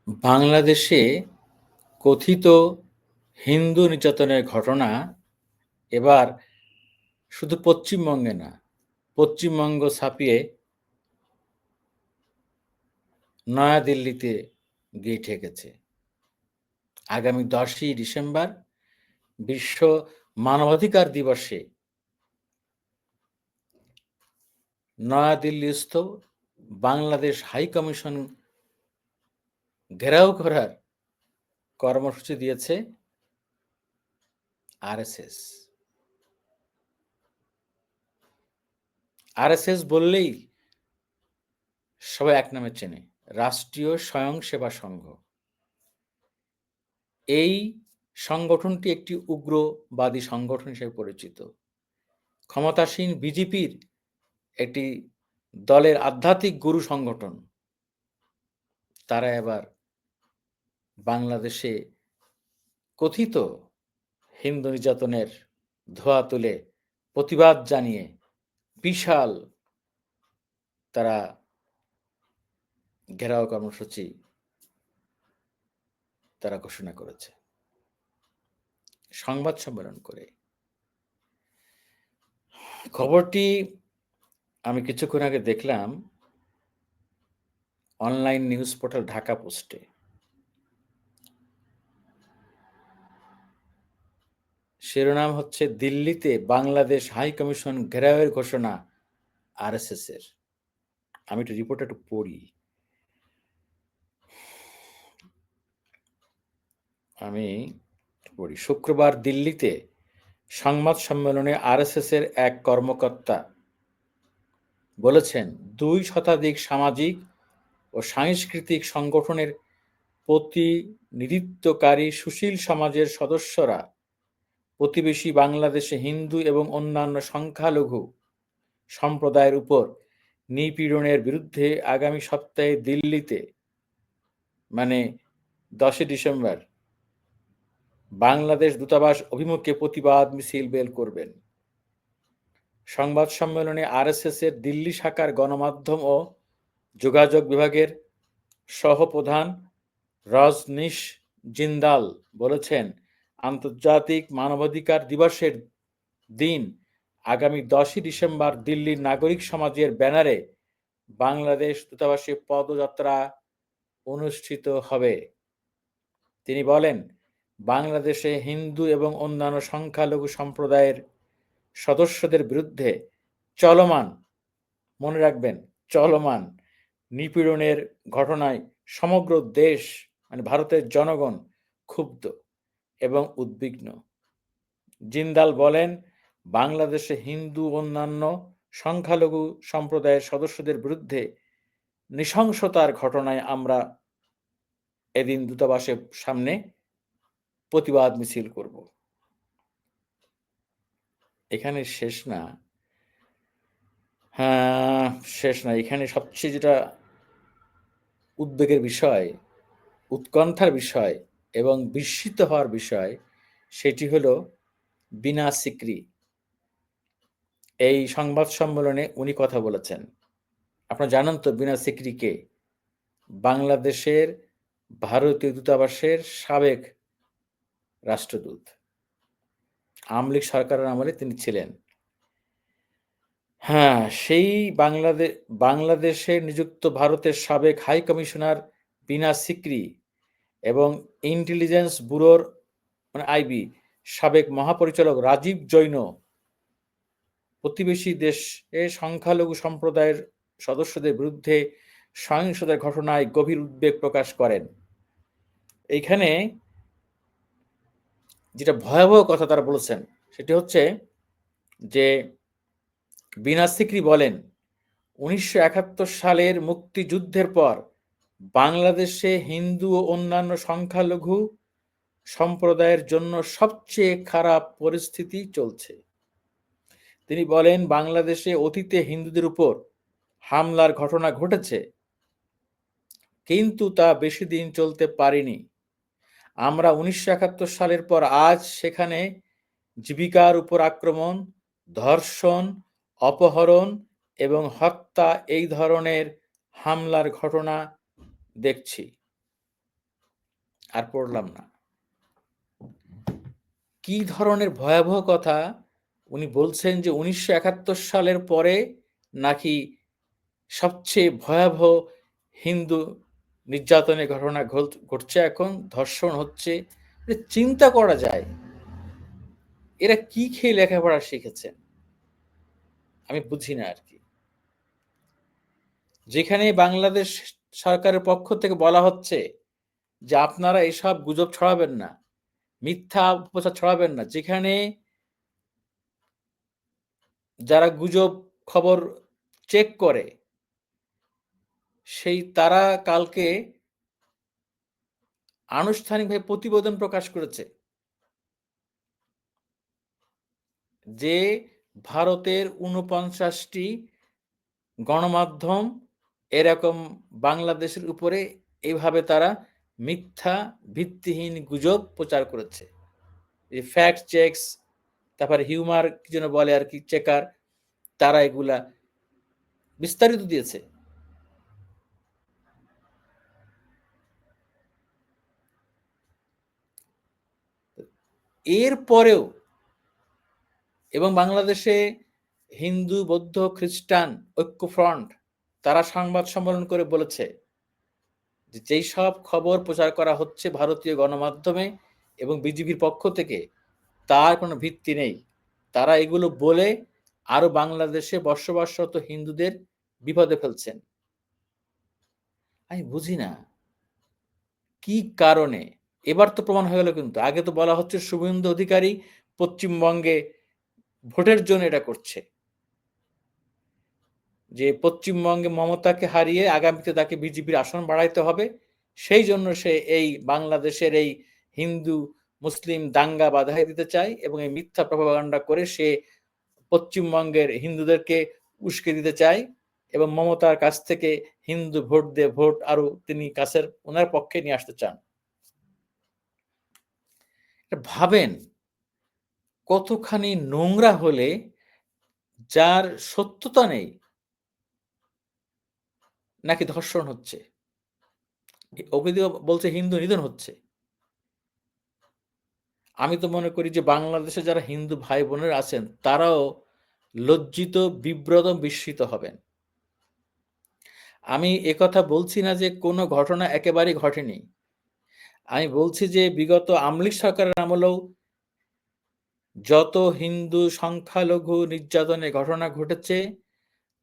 বাংলাদেশে কথিত হিন্দু নির্যাতনের ঘটনা এবার শুধু পশ্চিমবঙ্গে না, পশ্চিমবঙ্গ ছাপিয়ে নয়াদিল্লিতে গিয়ে ঠেকেছে। আগামী 10ই ডিসেম্বর বিশ্ব মানবাধিকার দিবসে নয়াদিল্লিস্থ বাংলাদেশ হাই কমিশন ঘেরাও করার কর্মসূচি দিয়েছে আরএসএস। আরএসএস বললেই সবাই এক নামে চেনে, রাষ্ট্রীয় স্বয়ংসেবা সংঘ। এই সংগঠনটি একটি উগ্রবাদী সংগঠন হিসেবে পরিচিত। ক্ষমতাসীন বিজেপির একটি দলের আধ্যাত্মিক গুরু সংগঠন। তারা এবার বাংলাদেশে কথিত হিন্দু নির্যাতনের ধোঁয়া তুলে প্রতিবাদ জানিয়ে বিশাল তারা ঘেরাও কর্মসূচি তারা ঘোষণা করেছে সংবাদ সম্মেলন করে। খবরটি আমি কিছুক্ষণ আগে দেখলাম অনলাইন নিউজ পোর্টাল ঢাকা পোস্টে। শিরোনাম হচ্ছে, দিল্লিতে বাংলাদেশ হাই কমিশন ঘেরাওয়ের ঘোষণা আরএসএস এর। আমি একটু রিপোর্টটা একটু পড়ি। শুক্রবার দিল্লিতে সংবাদ সম্মেলনে আরএসএস এর এক কর্মকর্তা বলেছেন, 2 শতাধিক সামাজিক ও সাংস্কৃতিক সংগঠনের প্রতিনিধিত্বকারী সুশীল সমাজের সদস্যরা প্রতিবেশী বাংলাদেশে হিন্দু এবং অন্যান্য সংখ্যালঘু সম্প্রদায়ের উপর নিপীড়নের বিরুদ্ধে আগামী সপ্তাহে দিল্লিতে মানে 10 ডিসেম্বর বাংলাদেশ দূতাবাস অভিমুখে প্রতিবাদ মিছিল বের করবেন। সংবাদ সম্মেলনে আরএসএস এর দিল্লি শাখার গণমাধ্যম ও যোগাযোগ বিভাগের সহপ্রধান রজনীশ জিন্দাল বলেছেন, আন্তর্জাতিক মানবাধিকার দিবসের দিন আগামী 10ই ডিসেম্বর দিল্লির নাগরিক সমাজের ব্যানারে বাংলাদেশ দূতাবাসে পদযাত্রা অনুষ্ঠিত হবে। তিনি বলেন, বাংলাদেশে হিন্দু এবং অন্যান্য সংখ্যালঘু সম্প্রদায়ের সদস্যদের বিরুদ্ধে চলমান, মনে রাখবেন, চলমান নিপীড়নের ঘটনায় সমগ্র দেশ ভারতের জনগণ ক্ষুব্ধ এবং উদ্বিগ্ন। জিন্দাল বলেন, বাংলাদেশে হিন্দু অন্যান্য সংখ্যালঘু সম্প্রদায়ের সদস্যদের বিরুদ্ধে নৃশংসতার ঘটনায় আমরা এদিন দূতাবাসের সামনে প্রতিবাদ মিছিল করব। এখানে শেষ না, এখানে সবচেয়ে যেটা উদ্বেগের বিষয়, উৎকণ্ঠার বিষয় এবং বিস্মিত হওয়ার বিষয়, সেটি হলো বিনা সিকরি এই সংবাদ সম্মেলনে উনি কথা বলেছেন। আপনারা জানেন তো বিনা সিকরি কে? বাংলাদেশের ভারতীয় দূতাবাসের সাবেক রাষ্ট্রদূত। আওয়ামী লীগ সরকারের আমলে তিনি ছিলেন। সেই বাংলাদেশে নিযুক্ত ভারতের সাবেক হাই কমিশনার বিনা সিকরি এবং ইন্টেলিজেন্স ব্যুরোর আইবি সাবেক মহাপরিচালক রাজীব জৈন প্রতিবেশী দেশে সংখ্যালঘু সম্প্রদায়ের সদস্যদের বিরুদ্ধে সহিংসতার ঘটনায় গভীর উদ্বেগ প্রকাশ করেন। এইখানে যেটা ভয়াবহ কথা তারা বলেছেন সেটি হচ্ছে যে বিনা সিকরি বলেন, 1971 সালের মুক্তিযুদ্ধের পর বাংলাদেশে হিন্দু ও অন্যান্য সংখ্যালঘু সম্প্রদায়ের জন্য সবচেয়ে খারাপ পরিস্থিতি চলছে। তিনি বলেন, বাংলাদেশে অতীতে হিন্দুদের উপর হামলার ঘটনা ঘটেছে, কিন্তু তা বেশি দিন চলতে পারেনি। আমরা 1971 সালের পর আজ সেখানে জীবিকার উপর আক্রমণ, ধর্ষণ, অপহরণ এবং হত্যা এই ধরনের হামলার ঘটনা দেখছি। আর পড়লাম না। কি ধরনের ভয়াবহ কথা উনি বলছেন যে ১৯৭১ সালের পরে নাকি সবচেয়ে ভয়াবহ হিন্দু নির্যাতনের ঘটনা ঘটছে এখন, ধর্ষণ হচ্ছে। চিন্তা করা যায় এরা কি খেয়ে লেখাপড়া শিখেছেন আমি বুঝি না আর কি। যেখানে বাংলাদেশ সরকারের পক্ষ থেকে বলা হচ্ছে যে আপনারা এসব গুজব ছড়াবেন না, মিথ্যা প্রচার ছড়াবেন না, যেখানে যারা গুজব খবর চেক করে সেই তারা কালকে আনুষ্ঠানিকভাবে প্রতিবেদন প্রকাশ করেছে যে ভারতের ৪৯টি গণমাধ্যম এরকম বাংলাদেশের উপরে এইভাবে তারা মিথ্যা ভিত্তিহীন গুজব প্রচার করেছে। ফ্যাক্ট চেকস, তারপরে হিউমার কি যেন বলে আর কি, চেকার, তারা এগুলা বিস্তারিত দিয়েছে। এর পরেও এবং বাংলাদেশে হিন্দু, বৌদ্ধ, খ্রিস্টান ঐক্যফ্রন্ট তারা সংবাদ সম্মেলন করে বলেছে যে যেই সব খবর প্রচার করা হচ্ছে ভারতীয় গণমাধ্যমে এবং বিজেপির পক্ষ থেকে তার কোনো ভিত্তি নেই। তারা এগুলো বলে আরো বাংলাদেশে বসবাসরত হিন্দুদের বিপদে ফেলছেন। আমি বুঝি না কি কারণে। এবার তো প্রমাণ হয়ে গেল, কিন্তু আগে তো বলা হচ্ছে শুভেন্দু অধিকারী পশ্চিমবঙ্গে ভোটের জন্য এটা করছে, যে পশ্চিমবঙ্গে মমতাকে হারিয়ে আগামীতে তাকে বিজেপির আসন বাড়াইতে হবে, সেই জন্য সে এই বাংলাদেশের এই হিন্দু মুসলিম দাঙ্গা বাধাই দিতে চায় এবং এই মিথ্যা প্রপাগান্ডা করে সে পশ্চিমবঙ্গের হিন্দুদেরকে উস্কে দিতে চায় এবং মমতার কাছ থেকে হিন্দু ভোট দিয়ে ভোট আরো তিনি কাছের ওনার পক্ষে নিয়ে আসতে চান। ভাবেন কতখানি নোংরা হলে যার সত্যতা নেই নাকি ধর্ষণ হচ্ছে, ওদিকে বলছে হিন্দু নিধন হচ্ছে। আমি তো মনে করি যে বাংলাদেশে যারা হিন্দু ভাই বোনেরা আছেন তারাও লজ্জিত, বিব্রত, বিস্মিত হবেন। আমি একথা বলছি না যে কোনো ঘটনা একেবারেই ঘটেনি। আমি বলছি যে বিগত আওয়ামী লীগ সরকারের আমলেও যত হিন্দু সংখ্যালঘু নির্যাতনের ঘটনা ঘটেছে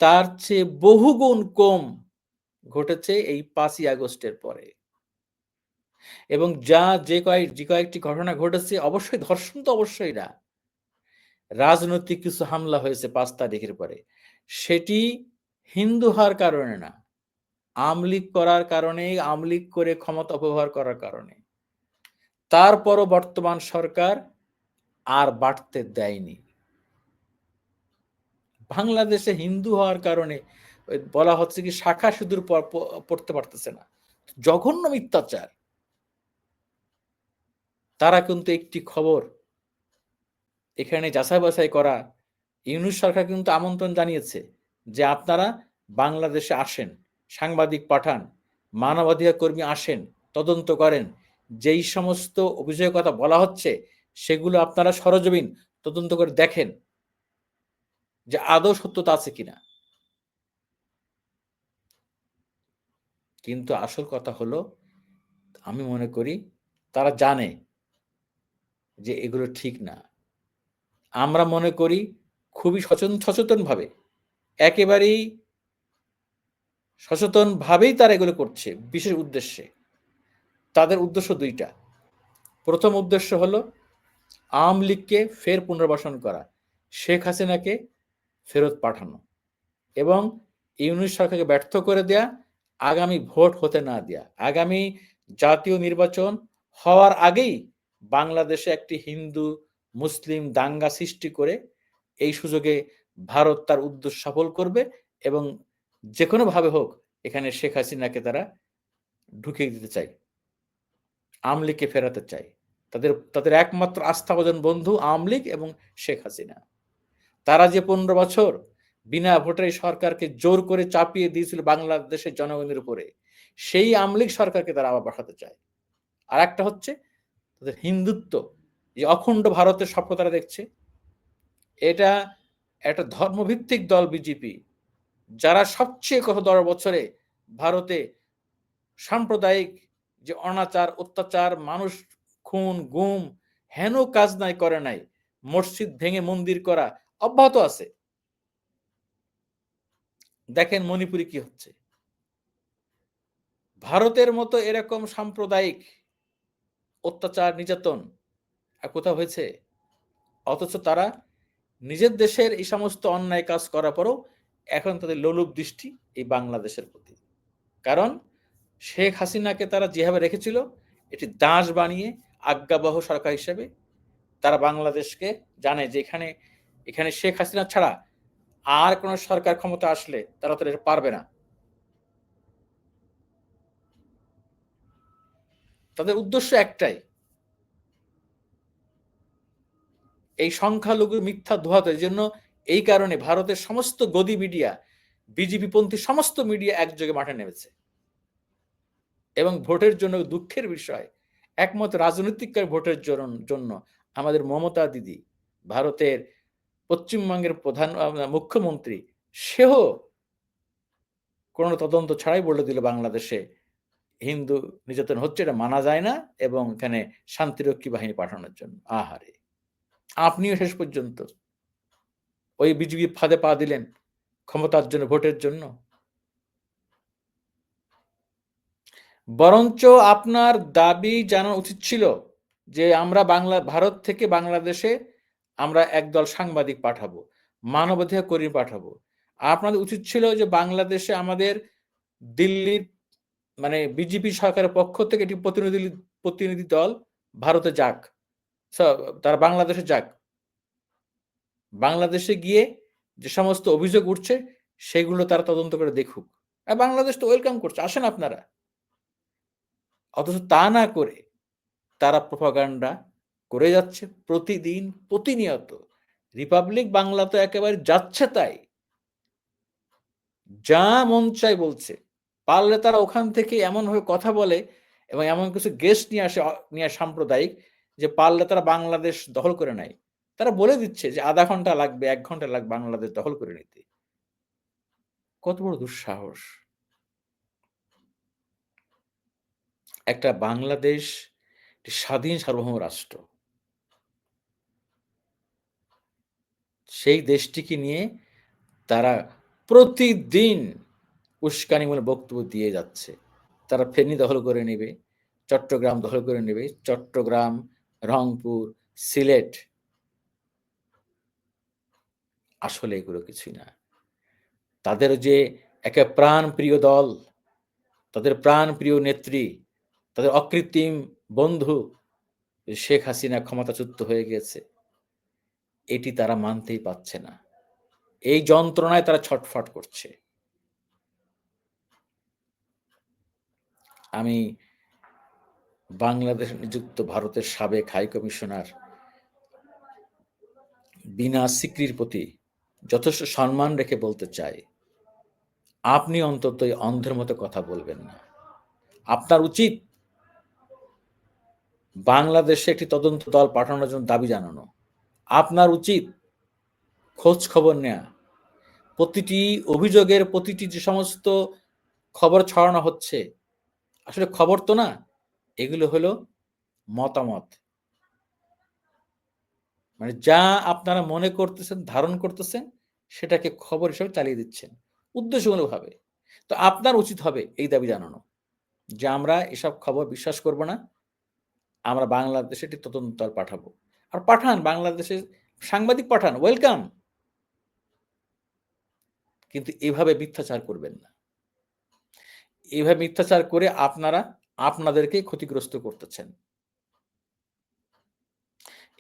তার চেয়ে বহুগুণ কম ঘটেছে এই ৫ই আগস্টের পরে। এবং যে কয়েকটি ঘটনা ঘটেছে অবশ্যই ধর্ষণ তো অবশ্যই না, রাজনৈতিক কিছু হামলা হয়েছে ৫ তারিখের পরে, সেটি হিন্দু হওয়ার কারণে না, আওয়ামী লীগ করার কারণে, আওয়ামী লীগ করে ক্ষমতা অপব্যবহার করার কারণে। তারপরও বর্তমান সরকার আর বাড়তে দেয়নি। বাংলাদেশে হিন্দু হওয়ার কারণে বলা হচ্ছে কি শাখা সিঁদুর পড়তে পারতেছে না, জঘন্য মিথ্যাচার। তারা কিন্তু একটি খবর এখানে যাচাই বাছাই করা, ইউনূস সরকার কিন্তু আমন্ত্রণ জানিয়েছে যে আপনারা বাংলাদেশে আসেন, সাংবাদিক পাঠান, মানবাধিকার কর্মী আসেন, তদন্ত করেন, যেই সমস্ত অভিযোগের কথা বলা হচ্ছে সেগুলো আপনারা সরেজমিন তদন্ত করে দেখেন যে আদৌ সত্যতা আছে কিনা। কিন্তু আসল কথা হলো আমি মনে করি তারা জানে যে এগুলো ঠিক না। আমরা মনে করি খুবই সচেতনভাবে, একেবারেই সচেতনভাবেই তারা এগুলো করছে বিশেষ উদ্দেশ্যে। তাদের উদ্দেশ্য ২ টা। প্রথম উদ্দেশ্য হলো আওয়ামী লীগকে ফের পুনর্বাসন করা, শেখ হাসিনাকে ফেরত পাঠানো এবং ইউনূস সরকারকে ব্যর্থ করে দেয়া, আগামী ভোট হতে না দেয়া। আগামী জাতীয় নির্বাচন হওয়ার আগেই বাংলাদেশে একটি হিন্দু মুসলিম দাঙ্গা সৃষ্টি করে এই সুযোগে ভারত তার উদ্দেশ্য সফল করবে এবং যেকোনোভাবে হোক এখানে শেখ হাসিনাকে তারা ঢুকিয়ে দিতে চায়, আওয়ামী লীগকে ফেরাতে চায়। তাদের একমাত্র আস্থাভাজন বন্ধু আওয়ামী লীগ এবং শেখ হাসিনা। তারা যে ১৫ বছর বিনা ভোটে সরকারকে জোর করে চাপিয়ে দিয়েছিল বাংলাদেশের জনগণের উপরে, সেই আওয়ামী লীগ সরকারকে তারা আবার পাঠাতে চায়। আর একটা হচ্ছে তাদের হিন্দুত্ব, যে অখণ্ড ভারতের স্বপ্ন তারা দেখছে। এটা একটা ধর্মভিত্তিক দল বিজেপি, যারা সবচেয়ে গত 10 বছরে ভারতে সাম্প্রদায়িক যে অনাচার, অত্যাচার, মানুষ খুন, গুম, হেন কাজ নাই করে নাই, মসজিদ ভেঙে মন্দির করা অব্যাহত আছে। দেখেন মণিপুরে কি হচ্ছে। ভারতের মতো এরকম সাম্প্রদায়িক অত্যাচার, নির্যাতন আর কোথাও হয়েছে? অথচ তারা নিজের দেশের এই সমস্ত অন্যায় কাজ করার পরেও এখন তাদের লোলুপ দৃষ্টি এই বাংলাদেশের প্রতি। কারণ শেখ হাসিনাকে তারা যেভাবে রেখেছিল, এটি দাস বানিয়ে আজ্ঞাবহ সরকার হিসেবে তারা বাংলাদেশকে জানে যে এখানে শেখ হাসিনা ছাড়া আর কোন সরকার ক্ষমতা আসলে তারা তো এটা পারবে না। তাদের উদ্দেশ্য একটাই, এই সংখ্যালঘু মিথ্যা ধোয়াতে। জন্য এই কারণে ভারতের সমস্ত গদি মিডিয়া, বিজেপি পন্থী সমস্ত মিডিয়া একযোগে মাঠে নেমেছে। এবং ভোটের জন্য দুঃখের বিষয়, একমাত্র রাজনৈতিক ভোটের জন্য আমাদের মমতা দিদি, ভারতের পশ্চিমবঙ্গের প্রধান মুখ্যমন্ত্রী, সেও কোন তদন্ত ছাড়াই বলে দিল বাংলাদেশে হিন্দু নির্যাতন হচ্ছে, এটা মানা যায় না, এবং এখানে শান্তিরক্ষী বাহিনী পাঠানোর জন্য। আহারে, আপনিও শেষ পর্যন্ত ওই বিজেপি ফাঁদে পা দিলেন ক্ষমতার জন্য, ভোটের জন্য। বরঞ্চ আপনার দাবি জানা উচিত ছিল যে আমরা ভারত থেকে বাংলাদেশে আমরা একদল সাংবাদিক পাঠাবো, মানবাধিকার কর্মী পাঠাবো। আপনাদের উচিত ছিল যে বাংলাদেশে আমাদের দিল্লির মানে বিজেপি সরকারের পক্ষ থেকে একটি প্রতিনিধি দল ভারতে যাক, তারা বাংলাদেশে যাক, বাংলাদেশে গিয়ে যে সমস্ত অভিযোগ উঠছে সেগুলো তারা তদন্ত করে দেখুক। আর বাংলাদেশ তো ওয়েলকাম করছে, আসেন আপনারা। অথচ তা না করে তারা প্রোপাগান্ডা করে যাচ্ছে প্রতিদিন, প্রতিনিয়ত। রিপাবলিক বাংলা তো একেবারে যাচ্ছে তাই, যা মন চাই বলছে। পারলে তারা ওখান থেকে এমনভাবে কথা বলে এবং এমন কিছু গেস্ট নিয়ে সাম্প্রদায়িক, যে পারলে তারা বাংলাদেশ দখল করে নেয়। তারা বলে দিচ্ছে যে আধা ঘন্টা লাগবে, 1 ঘন্টা লাগবে বাংলাদেশ দখল করে নিতে। কত বড় দুঃসাহস! একটা বাংলাদেশ স্বাধীন সার্বভৌম রাষ্ট্র, সেই দেশটিকে নিয়ে তারা প্রতিদিন উস্কানিমূলক বক্তব্য দিয়ে যাচ্ছে। তারা ফেনী দখল করে নেবে, চট্টগ্রাম দখল করে নেবে, চট্টগ্রাম, রংপুর, সিলেট। আসলে এগুলো কিছুই না। তাদের যে একে প্রাণ প্রিয় দল, তাদের প্রাণ প্রিয় নেত্রী, তাদের অকৃত্রিম বন্ধু শেখ হাসিনা ক্ষমতাচ্যুত হয়ে গেছে, এটি তারা মানতেই পারছে না। এই যন্ত্রণায় তারা ছটফট করছে। আমি বাংলাদেশে নিযুক্ত ভারতের সাবেক হাই কমিশনার বিনা সিকরির প্রতি যথেষ্ট সম্মান রেখে বলতে চাই, আপনি অন্তত এই অন্ধের মতো কথা বলবেন না। আপনার উচিত বাংলাদেশে একটি তদন্ত দল পাঠানোর জন্য দাবি জানানো। আপনার উচিত খোঁজ খবর নেয়া। প্রতিটি অভিযোগের, প্রতিটি যে সমস্ত খবর ছড়ানো হচ্ছে, আসলে খবর তো না, এগুলো হলো মতামত। মানে যা আপনারা মনে করতেছেন, ধারণ করতেছেন, সেটাকে খবর হিসেবে চালিয়ে দিচ্ছেন উদ্দেশ্যমূলকভাবে। তো আপনার উচিত হবে এই দাবি জানানো যে আমরা এসব খবর বিশ্বাস করব না, আমরা বাংলাদেশে একটি তদন্ত দল পাঠাবো। আর পাঠান, বাংলাদেশের সাংবাদিক পাঠান, ওয়েলকাম। কিন্তু এভাবে মিথ্যাচার করবেন না। এভাবে মিথ্যাচার করে আপনারা আপনাদেরকেই ক্ষতিগ্রস্ত করতেছেন।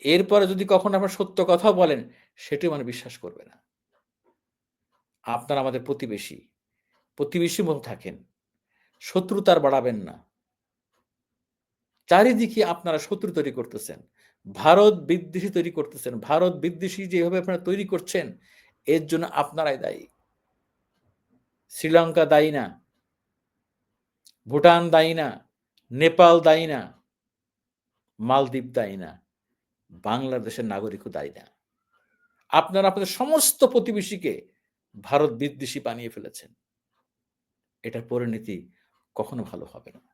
এরপরে যদি কখনো আপনারা সত্য কথাও বলেন, সেটিও মানুষ বিশ্বাস করবে না। আপনারা আমাদের প্রতিবেশী, প্রতিবেশীর মতো থাকেন। শত্রুতা আর বাড়াবেন না। চারিদিকে আপনারা শত্রু তৈরি করতেছেন। ভারত বিদ্বেষী তৈরি করতেছেন। ভারত বিদ্বেষী যেভাবে আপনারা তৈরি করছেন, এর জন্য আপনারাই দায়ী। শ্রীলঙ্কা দায়ী না, ভুটান দায়ী না, নেপাল দায়ী না। মালদ্বীপ দায়ী না, বাংলাদেশের নাগরিকও দায়ী না। আপনারা আপনাদের সমস্ত প্রতিবেশীকে ভারত বিদ্বেষী বানিয়ে ফেলেছেন। এটার পরিণতি কখনো ভালো হবে না।